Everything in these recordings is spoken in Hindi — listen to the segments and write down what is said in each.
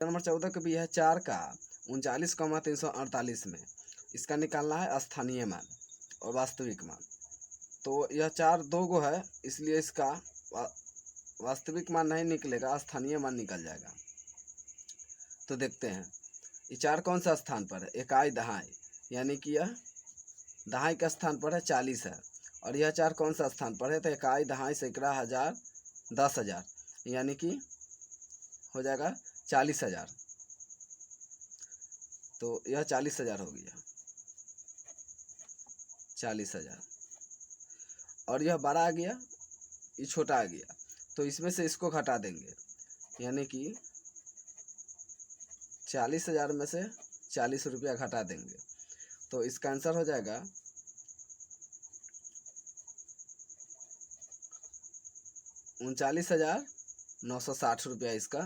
नंबर 14 का भी है 4 का 39,348 में इसका निकालना है स्थानीय मान और वास्तविक मान। तो यह 4 दो गो है, इसलिए इसका वास्तविक मान नहीं निकलेगा, स्थानीय मान निकल जाएगा। तो देखते हैं ये 4 कौन सा स्थान पर है, इकाई दहाई, यानी कि यह दहाई के स्थान पर है 40 है। और यह 4 कौन सा स्थान पर है, तो इकाई दहाई सैकड़ा हजार 10,000, यानी कि हो जाएगा 40,000। तो यह 40,000 हो गया, 40,000। और यह बड़ा आ गया, ये छोटा आ गया, तो इसमें से इसको घटा देंगे, यानी कि 40,000 में से 40 रुपया घटा देंगे। तो इसका आंसर हो जाएगा 39,960 रुपया। इसका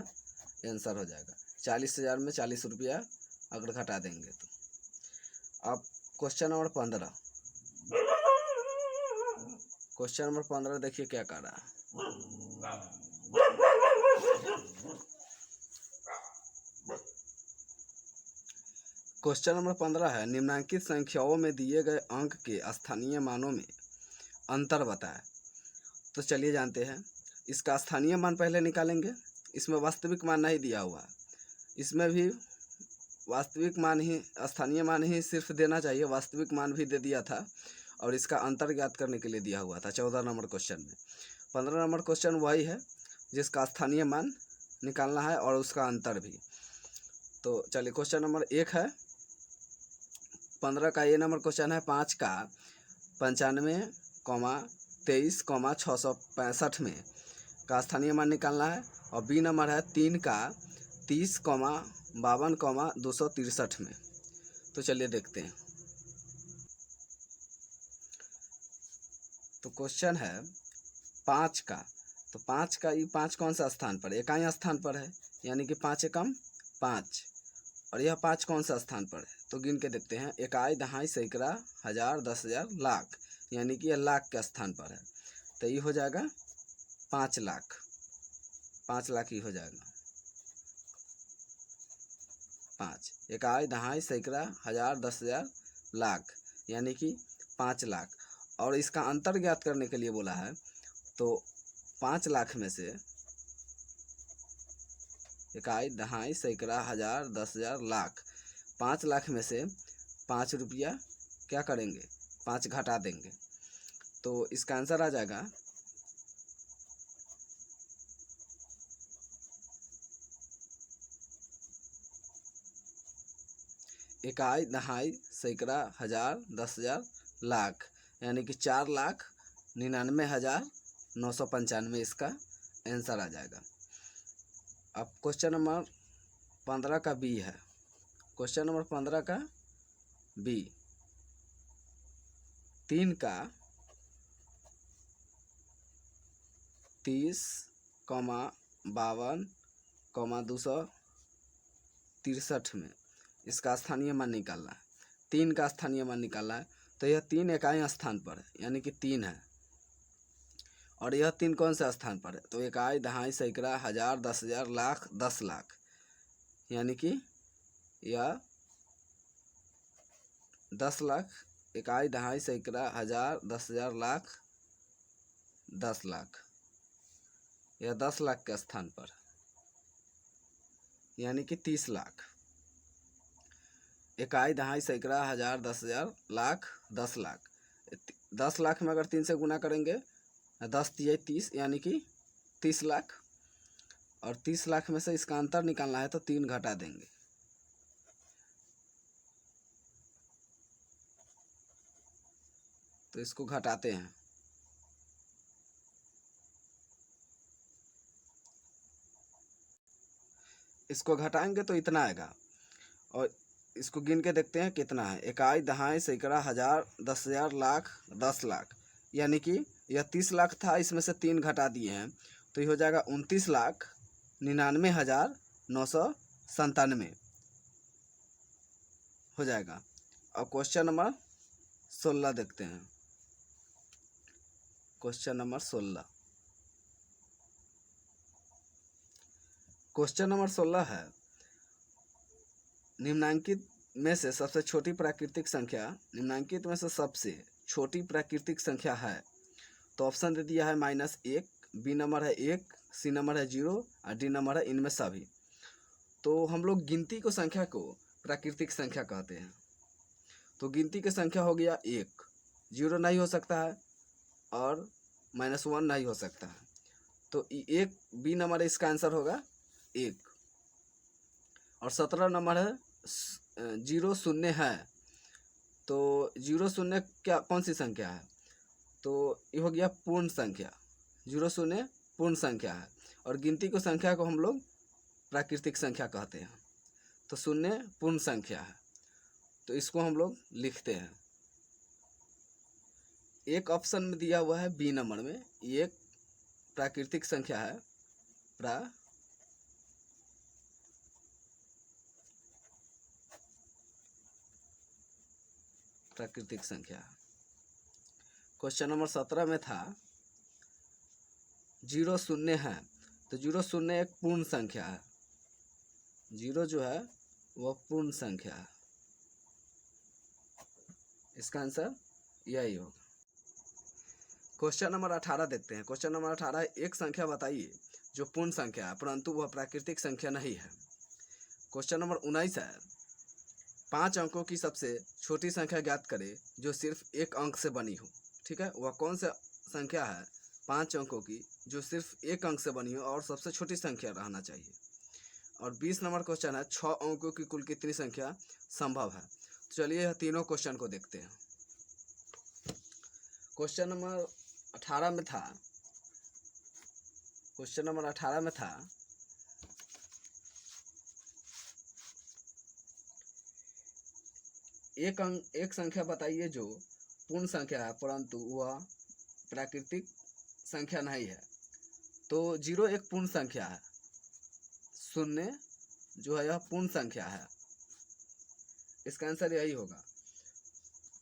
आंसर हो जाएगा 40,000 में 40 रुपया अगर घटा देंगे तो। अब क्वेश्चन नंबर 15, क्वेश्चन नंबर 15 देखिए क्या कर रहा है। क्वेश्चन नंबर 15 है, निम्नलिखित संख्याओं में दिए गए अंक के स्थानीय मानों में अंतर बताएं। तो चलिए जानते हैं, इसका स्थानीय मान पहले निकालेंगे। इसमें वास्तविक मान नहीं दिया हुआ, इसमें भी वास्तविक मान ही, स्थानीय मान ही सिर्फ देना चाहिए, वास्तविक मान भी दे दिया था। और इसका अंतर ज्ञात करने के लिए दिया हुआ था 14 नंबर क्वेश्चन में। 15 नंबर क्वेश्चन वही है जिसका स्थानीय मान निकालना है और उसका अंतर भी। तो चलिए क्वेश्चन नंबर 1 है 15 का, ये नंबर क्वेश्चन है 5 का 95,23,665 में का स्थानीय मान निकालना है। और बी नंबर है 3 का 30,52,263 में। तो चलिए देखते हैं। तो क्वेश्चन है 5 का, तो 5 का, ये 5 कौन सा स्थान पर है, इकाई स्थान पर है, यानी कि 5 एकम 5। और यह 5 कौन सा स्थान पर है, तो गिन के देखते हैं, इकाई दहाई सैकड़ा हजार 10,000 लाख, यानी कि यह लाख के स्थान पर है। तो ये हो जाएगा 5 लाख, 5 लाख ही हो जाएगा। 5 इकाई दहाई सैकड़ा हजार 10,000 लाख, यानी कि 5 लाख। और इसका अंतर ज्ञात करने के लिए बोला है, तो 5 लाख में से इकाई दहाई सैकड़ा हजार 10,000 लाख, 5 लाख में से 5 रुपया क्या करेंगे, 5 घटा देंगे। तो इसका आंसर आ जाएगा इकाई दहाई सैकड़ा हजार 10,000 लाख, यानी कि 4,99,995 इसका आंसर आ जाएगा। अब क्वेश्चन नंबर 15 का बी है, क्वेश्चन नंबर 15 का बी, 3 का 30,52,263 में इसका स्थानीय मान निकालना है। 3 का स्थानीय मान निकालना है, तो यह 3 इकाई स्थान पर है, यानी कि 3 है। और यह 3 कौन सा स्थान पर है, तो इकाई दहाई सैकड़ा हजार 10,000 लाख 10 लाख, यानी कि यह 10 लाख, इकाई दहाई सैकड़ा हजार 10,000 लाख 10 लाख, यह 10 लाख के स्थान पर, यानी कि 30 लाख। इकाई दहाई सैकड़ा हजार 10,000 लाख 10 लाख, 10 लाख में अगर 3 से गुना करेंगे 10 तिये 30, यानी कि 30 लाख। और 30 लाख में से इसका अंतर निकालना है, तो 3 घटा देंगे। तो इसको घटाते हैं, इसको घटाएंगे तो इतना आएगा। और इसको गिन के देखते हैं कितना है, इकाई दहाई सैकड़ा हजार 10,000 लाख 10 लाख, यानी कि यह 30 लाख था, इसमें से 3 घटा दिए हैं, तो ये हो जाएगा 29,99,997 हो जाएगा। अब क्वेश्चन नंबर 16 देखते हैं। क्वेश्चन नंबर 16, क्वेश्चन नंबर 16 है निम्नांकित में से सबसे छोटी प्राकृतिक संख्या निम्नांकित में से सबसे छोटी प्राकृतिक संख्या है। तो ऑप्शन दे दिया है -1, बी नंबर है 1, सी नंबर है 0 और डी नंबर है इनमें सभी। तो हम लोग गिनती को संख्या को प्राकृतिक संख्या कहते हैं। तो गिनती की संख्या हो गया 1, 0 नहीं हो सकता है और -1 नहीं हो सकता है। तो 1 बी नंबर है, इसका आंसर होगा 1। और 17 नंबर है 0 0 है। तो 0 0 क्या कौन सी संख्या है? तो ये हो गया पूर्ण संख्या। 0 0 पूर्ण संख्या है और गिनती को संख्या को हम लोग प्राकृतिक संख्या कहते हैं। तो 0 पूर्ण संख्या है, तो इसको हम लोग लिखते हैं। एक ऑप्शन में दिया हुआ है बी नंबर में, ये प्राकृतिक संख्या है, प्राकृतिक संख्या। क्वेश्चन नंबर 17 में था 0 0 है, तो 0 0 एक पूर्ण संख्या है। 0 जो है वह पूर्ण संख्या है, इसका आंसर यही होगा। क्वेश्चन नंबर 18 देखते हैं। क्वेश्चन नंबर 18 है, एक संख्या बताइए जो पूर्ण संख्या है परंतु वह प्राकृतिक संख्या नहीं है। क्वेश्चन नंबर 19 है, 5 अंकों की सबसे छोटी संख्या ज्ञात करें जो सिर्फ एक अंक से बनी हो। ठीक है, वह कौन सा संख्या है 5 अंकों की जो सिर्फ एक अंक से बनी हो और सबसे छोटी संख्या रहना चाहिए। और 20 नंबर क्वेश्चन है, 6 अंकों की कुल कितनी संख्या संभव है। तो चलिए यह तीनों क्वेश्चन को देखते हैं। क्वेश्चन नंबर 18 में था, क्वेश्चन नंबर 18 में था एक संख्या बताइए जो पूर्ण संख्या है परंतु वह प्राकृतिक संख्या नहीं है। तो 0 एक पूर्ण संख्या है, 0 जो है यह पूर्ण संख्या है, इसका आंसर यही होगा,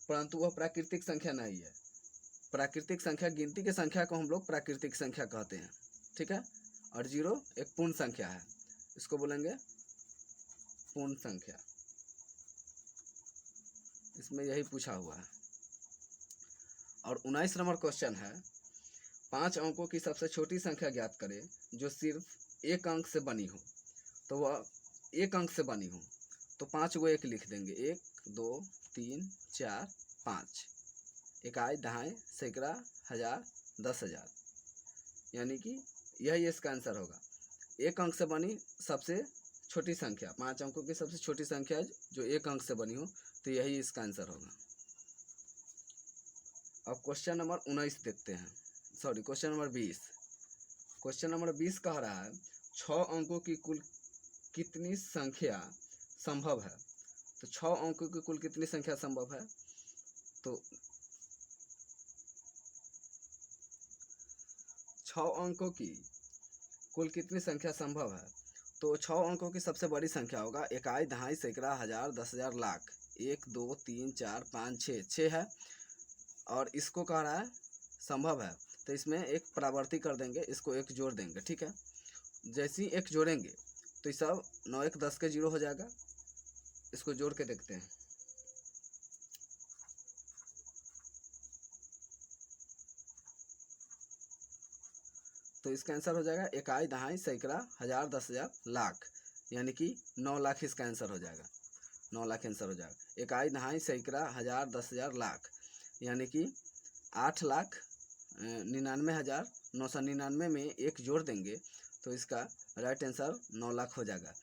परंतु वह प्राकृतिक संख्या नहीं है। प्राकृतिक संख्या, गिनती की संख्या को हम लोग प्राकृतिक संख्या कहते हैं। ठीक है, और 0 एक पूर्ण संख्या है, इसको बोलेंगे पूर्ण संख्या। इसमें यही पूछा हुआ है। और 19 नंबर क्वेश्चन है, 5 अंकों की सबसे छोटी संख्या ज्ञात करें जो सिर्फ एक अंक से बनी हो। तो वह एक अंक से बनी हो, तो 5 को एक लिख देंगे, 1 2 3 4 5, इकाई, दहाई, सैकड़ा, हजार, 10,000, यानी कि यही इसका आंसर होगा। एक अंक से बनी सबसे छोटी संख्या, 5 अंकों की सबसे छोटी संख्या जो एक अंक से बनी हो, तो यही इसका आंसर होगा। अब क्वेश्चन नंबर 19 देखते हैं, sorry question number 20। Question number 20 कह रहा है 6 अंकों की कुल कितनी संख्या संभव है। तो 6 अंकों की कुल कितनी संख्या संभव है। तो 6 अंकों की कुल कितनी संख्या संभव है। तो 6 अंकों की सबसे बड़ी संख्या होगा इकाई, दहाई, सैकड़ा, हजार, 10,000, लाख। 1 2 3 4 5 6 है और इसको कह रहा है संभव है, तो इसमें एक परावर्ती कर देंगे, इसको एक जोड़ देंगे। ठीक है, जैसे ही एक जोड़ेंगे तो ये सब 9 1 10 के 0 हो जाएगा। इसको जोड़ के देखते हैं, तो इसका आंसर हो जाएगा इकाई, दहाई, सैकड़ा, हजार, 10,000, लाख, यानी कि 9 लाख इसका आंसर हो जाएगा। 9 लाख आंसर हो जाएगा। इकाई, दहाई, सैकड़ा, हजार, 10,000, लाख, यानी कि 8,99,999 में एक जोड़ देंगे तो इसका राइट आंसर 9 लाख हो जाएगा।